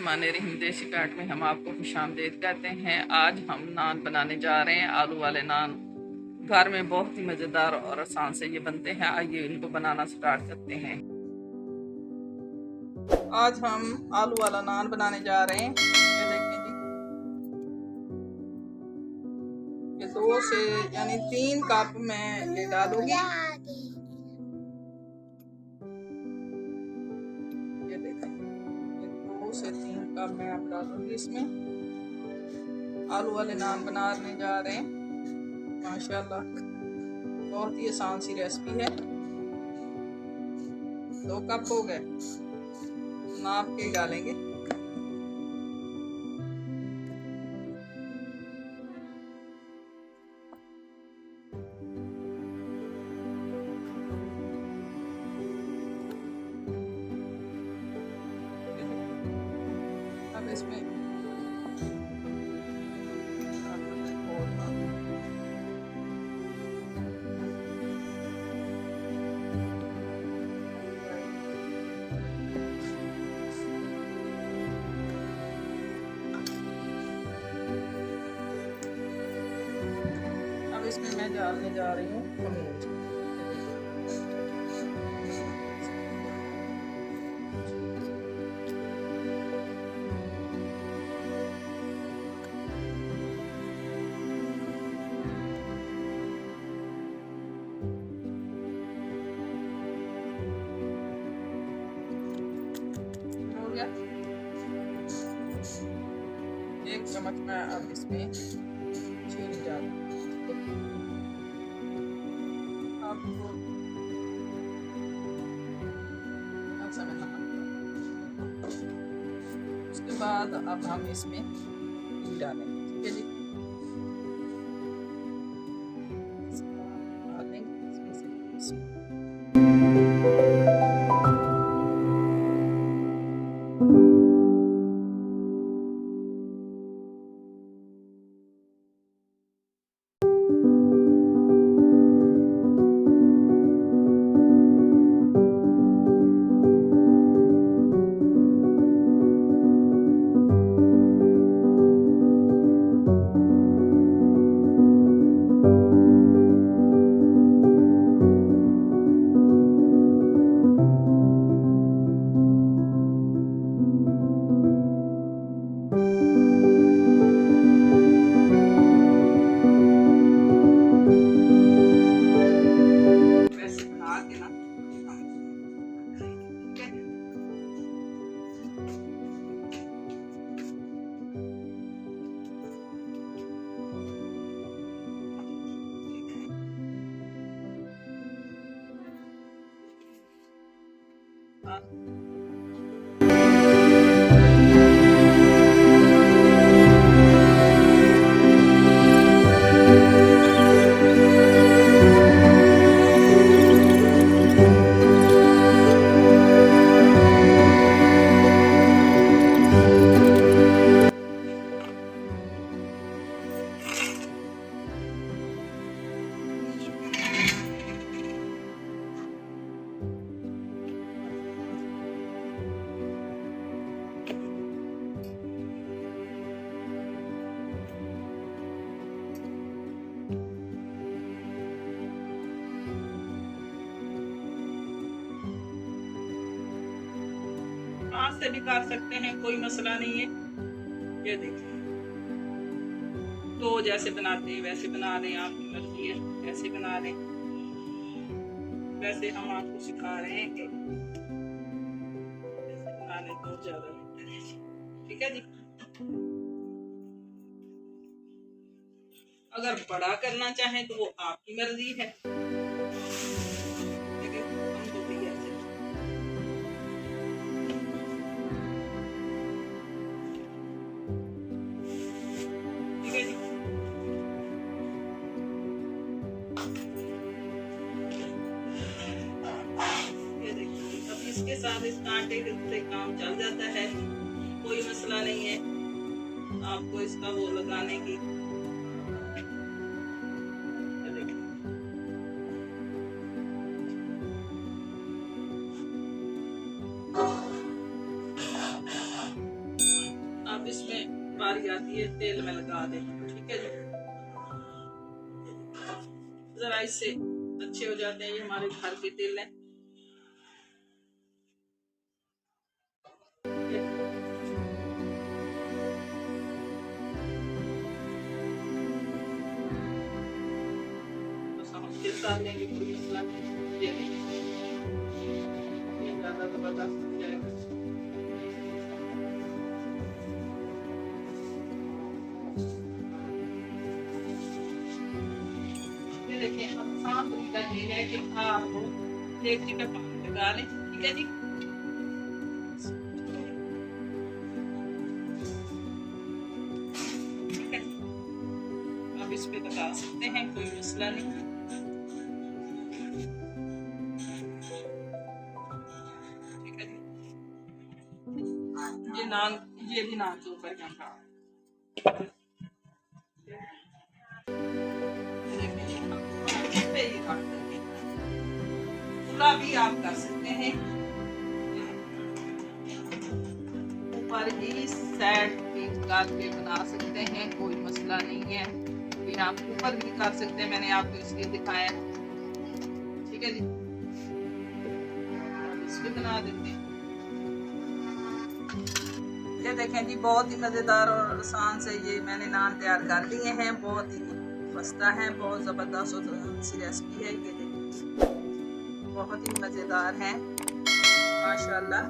बिस्मिल्लाहिर्रहमानिर्रहीम। देसी पैट में हम आपको खुशामदीद कहते हैं। आज हम नान बनाने जा रहे हैं, आलू वाले नान। घर में बहुत ही मज़ेदार और आसान से ये बनते हैं। आइए इनको बनाना स्टार्ट करते हैं। आज हम आलू वाला नान बनाने जा रहे हैं। ये देखें जी, ये 2 से यानी 3 कप मैं ये डालूंगी। ये देखें, ये 2 से 3 कप मैं अब डालूंगी इसमें। आलू वाले नान बनाने जा रहे हैं। माशाल्लाह बहुत ही आसान सी रेसिपी है। 2 कप हो गए, नाप के डालेंगे। अब इसमें इसमें मैं डालने जा रही हूँ अमूल। हो गया 1 चम्मच मैं अब इसमें चीनी डाल उसके बाद अब हम इसमें घी डालेंगे। ठीक है जी, डालेंगे इसमें हाथ से भी काट सकते हैं, कोई मसला नहीं है। ये देखिए, तो जैसे बनाते हैं वैसे बना लें, आपकी मर्जी है ऐसे बना लें। वैसे हम आपको सिखा रहे हैं कि जैसे बना लें तो ज्यादा बेहतर है। ठीक है जी, अगर बड़ा करना चाहें तो वो आपकी मर्जी है। इसके साथ इस कांटे से काम चल जाता है, कोई मसला नहीं है आपको इसका वो लगाने की। बारी आती है तेल में लगा दे। ठीक है जी, जरा इससे अच्छे हो जाते हैं। ये हमारे घर के तेल है। डाल देंगे, कोई मसला नहीं। ये ज्यादा जबरदस्त हो जाएगा। ये देखिए, आसान तरीका ये है कि आप डेगची पे पानी लगा लें। ठीक है जी, ठीक है, आप इस पे लगा सकते हैं, कोई मसला नहीं। ये नान, ये भी नान के ऊपर का पूरा भी आप कर सकते हैं। ऊपर ही सेट करके बना सकते हैं, कोई मसला नहीं है। ये आप ऊपर भी कर सकते हैं, मैंने आपको इसलिए दिखाया। ठीक है जी, इसलिए बना देते हैं। ये देखें जी, बहुत ही मज़ेदार और आसान से ये मैंने नान तैयार कर लिए हैं। बहुत ही मस्ता है, बहुत ज़बरदस्त और अच्छी रेसिपी है। ये देखिए, बहुत ही मज़ेदार है माशाल्लाह।